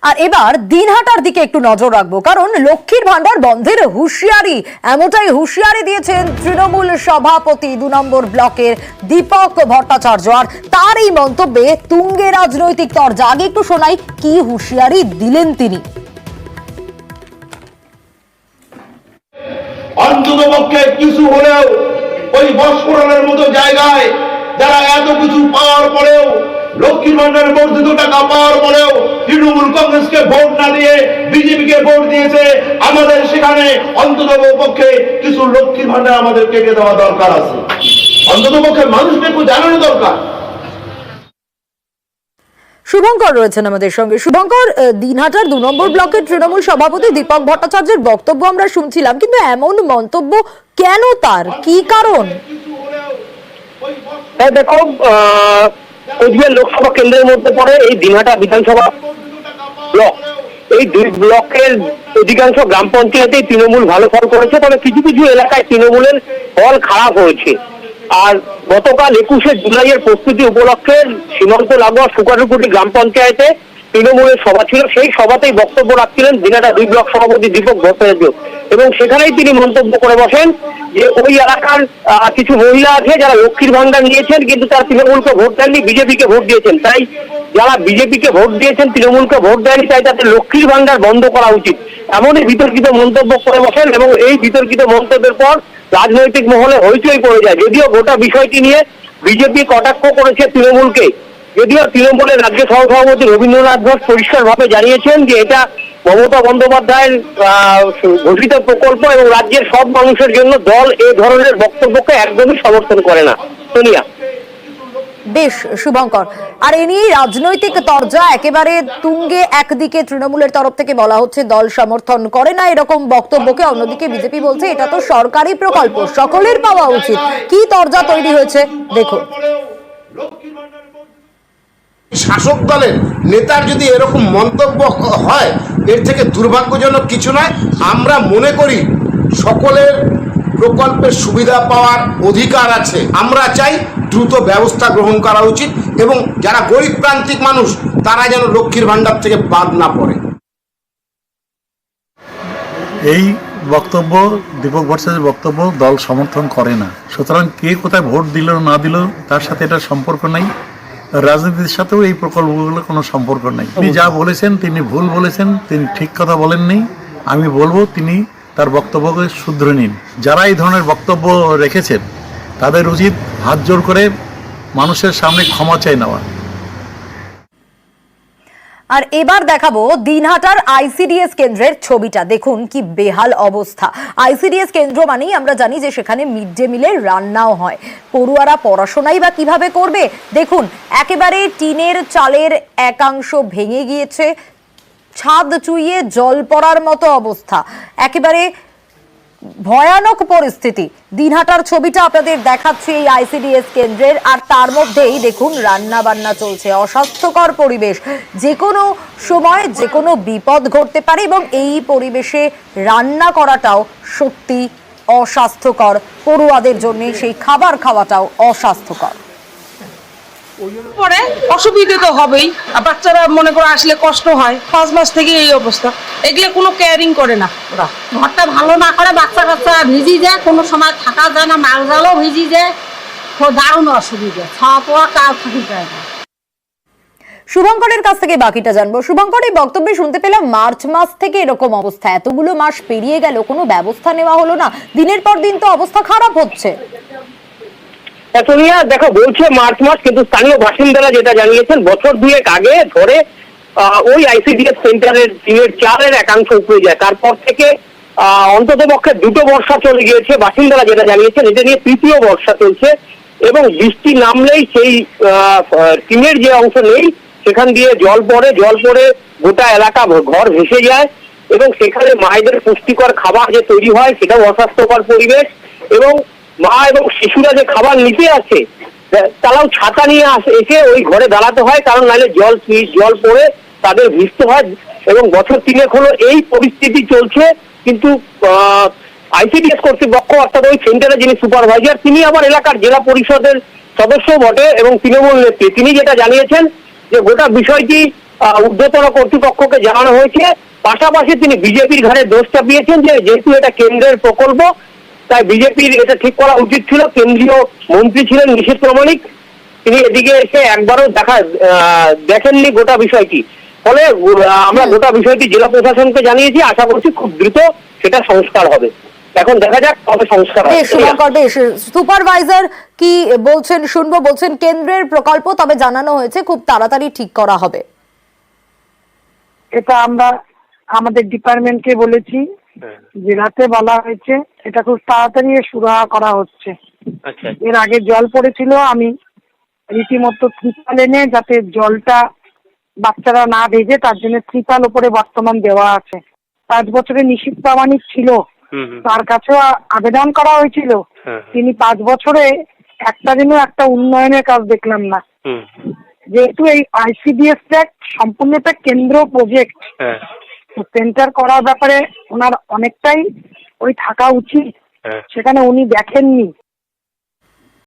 আর এবার দিনহাটার দিকে একটু নজর রাখবো, কারণ লক্ষ্মীর ভান্ডার বন্ধের হুঁশিয়ারি, এমনটাই হুঁশিয়ারি দিয়েছেন তৃণমূল সভাপতি ২ নম্বর ব্লকের দীপক ভট্টাচার্য। আর তার এই মন্তব্যে তুঙ্গে রাজনৈতিক তরজা। আগে একটু শোনাই কি হুঁশিয়ারি দিলেন তিনি। অন্ততপক্ষে কিছু হলেও ওই বস্ফোরণের মতো জায়গায় যারা এত কিছু পাওয়ার পরেও, লক্ষ্মীর ভান্ডারের বর্ধিত টাকা পাওয়ার পরেও তৃণমূল কংগ্রেসকে ভোট না দিয়ে বিজেপিকে ভোট দিয়েছে, আমাদের সেখানে অন্ততপক্ষে কিছু লক্ষ্মীর ভান্ডার আমাদের কেটে দেওয়া দরকার আছে। অন্ততপক্ষে মানুষকে একটু জানানো দরকার। শুভঙ্কর রয়েছেন আমাদের সঙ্গে। শুভঙ্কর, দিনহাটার ২ নম্বর ব্লকের তৃণমূল সভাপতি দীপক ভট্টাচার্যের বক্তব্য আমরা শুনছিলাম, কিন্তু এমন মন্তব্য কেন, তার কি কারণ? দেখো, কোচবিহার লোকসভা কেন্দ্রের মধ্যে পড়ে এই দিনহাটা বিধানসভা ব্লক। এই ২ ব্লকের অধিকাংশ গ্রাম পঞ্চায়েতেই তৃণমূল ভালো ফল করেছে, তবে কিছু কিছু এলাকায় তৃণমূলের ফল খারাপ হয়েছে। আর গতকাল ২১শে জুলাইয়ের প্রস্তুতি উপলক্ষে সীমান্ত লাগোয়া সুকারুকুটি গ্রাম পঞ্চায়েতে তৃণমূলের সভা ছিল। সেই সভাতেই বক্তব্য রাখছিলেন দিনহাটা ২ ব্লক সভাপতি দীপক ভট্টাচার্য, এবং সেখানেই তিনি মন্তব্য করে বসেন যে ওই এলাকার কিছু মহিলা আছে যারা লক্ষ্মীর ভান্ডার নিয়েছেন, কিন্তু তারা তৃণমূলকে ভোট দেননি, বিজেপিকে ভোট দিয়েছেন। তাই যারা বিজেপিকে ভোট দিয়েছেন, তৃণমূলকে ভোট দেয়নি, তাই তাদের লক্ষ্মীর ভান্ডার বন্ধ করা উচিত, এমনই বিতর্কিত মন্তব্য করে বসেন। এবং এই বিতর্কিত মন্তব্যের পর রাজনৈতিক মহলে হইচই পড়ে যায়। যদিও গোটা বিষয়টি নিয়ে বিজেপি কটাক্ষ করেছে তৃণমূলকে, যদিও তৃণমূলের রাজ্য সহসভাপতি রবীন্দ্রনাথ ঘোষ পরিষ্কারভাবে জানিয়েছেন যে এটা মমতা বন্দ্যোপাধ্যায়ের ঘোষিত প্রকল্প এবং রাজ্যের সব মানুষের জন্য। দল এই ধরনের বক্তব্যকে একদমই সমর্থন করে না। সোনিয়া। বেশ শুভঙ্কর, আর এ নিয়ে রাজনৈতিক তরজা একেবারে তুঙ্গে। একদিকে তৃণমূলের তরফ থেকে বলা হচ্ছে দল সমর্থন করে না এরকম বক্তব্যকে, অন্যদিকে বিজেপি বলছে এটা তো সরকারি প্রকল্প, সকলের পাওয়া উচিত। কি তরজা তৈরি হয়েছে দেখুন। শাসক দলের নেতার যদি এরকম মন্তব্য হয়, এর থেকে দুর্ভাগ্যজনক কিছু নয়। আমরা মনে করি সকলের প্রকল্পের সুবিধা পাওয়ার অধিকার আছে। আমরা চাই দ্রুত ব্যবস্থা গ্রহণ করা উচিত, এবং যারা গরিব প্রান্তিক মানুষ তারা যেন লক্ষ্মীর ভান্ডার থেকে বাদ না পড়ে। এই বক্তব্য, দীপক ভট্টাচার্যের বক্তব্য দল সমর্থন করে না। সুতরাং কে কোথায় ভোট দিল না দিল তার সাথে এটা সম্পর্ক নাই। রাজনীতির সাথেও এই প্রকল্পগুলোর কোনো সম্পর্ক নেই। তিনি যা বলেছেন তিনি ভুল বলেছেন, তিনি ঠিক কথা বলেননি। আমি বলবো তিনি তার বক্তব্যকে শুধরে নিন। যারা এই ধরনের বক্তব্য রেখেছেন তাদের উচিত হাত জোড় করে মানুষের সামনে ক্ষমা চাই নেওয়া। আর এবার দেখাবো দিনহাটার আইসিডিএস কেন্দ্রের ছবিটা। দেখুন কি বেহাল অবস্থা। আইসিডিএস কেন্দ্র মানেই আমরা জানি যে সেখানে মিড ডে মিলের রান্নাও হয়। পড়ুয়ারা পড়াশোনাই বা কিভাবে করবে? দেখুন একেবারে টিনের চালের একাংশ ভেঙে গিয়েছে, ছাদ চুইয়ে জল পড়ার মতো অবস্থা, একেবারে ভয়ানক পরিস্থিতি। দিনহাটার ছবিটা আপনাদের দেখাচ্ছি এই আইসিডিএস কেন্দ্রের। আর তার মধ্যেই দেখুন রান্না বান্না চলছে, অস্বাস্থ্যকর পরিবেশ, যে কোনো সময় যে কোনো বিপদ ঘটতে পারে, এবং এই পরিবেশে রান্না করাটাও সত্যি অস্বাস্থ্যকর। পড়ুয়াদের জন্য সেই খাবার খাওয়াটাও অস্বাস্থ্যকর। পরে অসুবিধে তো হবেই, বাচ্চারা মনে করে আসলে কষ্ট হয়। 5 মাস থেকে এই অবস্থা, এগুলো কোনো কেয়ারিং করে না ওরা। ঘরটা ভালো না করে বাচ্চা কাচ্চা ভিজি যায়, কোনো সময় থাকা যায় না, মাল জালও ভিজি যায়, দারুণ অসুবিধা, খাওয়া পাওয়া কাউ থাকি যায় না। শুভঙ্করের কাছ থেকে বাকিটা জানবো। শুভঙ্কর, এই বক্তব্যে শুনতে পেলাম মার্চ মাস থেকে এরকম অবস্থা, এতগুলো মাস পেরিয়ে গেল, কোনো ব্যবস্থা নেওয়া হলো না। দিনের পর দিন তো অবস্থা খারাপ হচ্ছে। সোনিয়া, দেখো বলছে মার্চ মাস, কিন্তু স্থানীয় বাসিন্দারা যেটা জানিয়েছেন বছর 2 আগে ধরে ওই আইসিডিএস সেন্টারের টিনের চালের একাংশ উপড়ে যায়। তারপর থেকে অন্তত পক্ষে 2টো বর্ষা চলে গিয়েছে। বাসিন্দারা যেটা জানিয়েছেন এটা নিয়ে 3য় বর্ষা চলছে, এবং বৃষ্টি নামলেই সেই টিনের যে অংশ নেই সেখান দিয়ে জল পড়ে গোটা এলাকা ঘর ভেসে যায়, এবং সেখানে মায়েদের পুষ্টিকর খাবার যে তৈরি হয় সেটাও অস্বাস্থ্যকর পরিবেশ। এবং মা এবং শিশুরা যে খাবার নিতে আসে তারাও ছাতা নিয়ে এসে ওই ঘরে দাঁড়াতে হয়, কারণ নাহলে জল পড়ে তাদের ভিজতে হয়। এবং বছর 3 হলো এই পরিস্থিতি চলছে। কিন্তু আইসিডিএস কর্তৃপক্ষ, অর্থাৎ ওই সেন্টারে যিনি সুপারভাইজার, তিনি আবার এলাকার জেলা পরিষদের সদস্য বটে এবং তৃণমূল নেত্রী। তিনি যেটা জানিয়েছেন যে গোটা বিষয়টি ঊর্ধ্বতন কর্তৃপক্ষকে জানানো হয়েছে। পাশাপাশি তিনি বিজেপির ঘাড়ে দোষ চাপিয়েছেন যে যেহেতু এটা কেন্দ্রের প্রকল্প, তাই বিজেপির এটা ঠিক করা উচিত ছিল। কেন্দ্রীয় মন্ত্রী ছিলেন নিশীথ প্রামাণিক, তিনি এদিকে এসে একবারও দেখেননি গোটা বিষয়টি। ফলে আমরা গোটা বিষয়টি জেলা প্রশাসনকে জানিয়েছি, আশা করছি খুব দ্রুত সেটা সংস্কার হবে। এখন দেখা যাক কবে সংস্কার হবে। শুভঙ্কর, বেশ, সুপারভাইজার কি বলছেন শুনবো। বলছেন কেন্দ্রের প্রকল্প, তবে জানানো হয়েছে খুব তাড়াতাড়ি ঠিক করা হবে। এটা আমরা আমাদের ডিপার্টমেন্টকে বলেছি, জেলাতে বলা হয়েছে, এটা খুব তাড়াতাড়ি সুরাহা করা হচ্ছে। এর আগে জল পড়েছিল, আমি রীতিমতো ত্রিপাল এনে যাতে জলটা বাচ্চারা না ভেজে তার জন্য ত্রিপাল উপরে বর্তমান দেওয়া আছে। 5 বছরে নিশীথ প্রামাণিক ছিল, তার কাছেও আবেদন করা হয়েছিল। তিনি 5 বছরে একটা দিনও একটা উন্নয়নের কাজ দেখলাম না। যেহেতু এই আইসিডিএস সম্পূর্ণটা কেন্দ্র প্রজেক্ট, সেন্টার করার ব্যাপারে ওনার অনেকটাই থাকা উচিত, সেখানে উনি দেখেননি।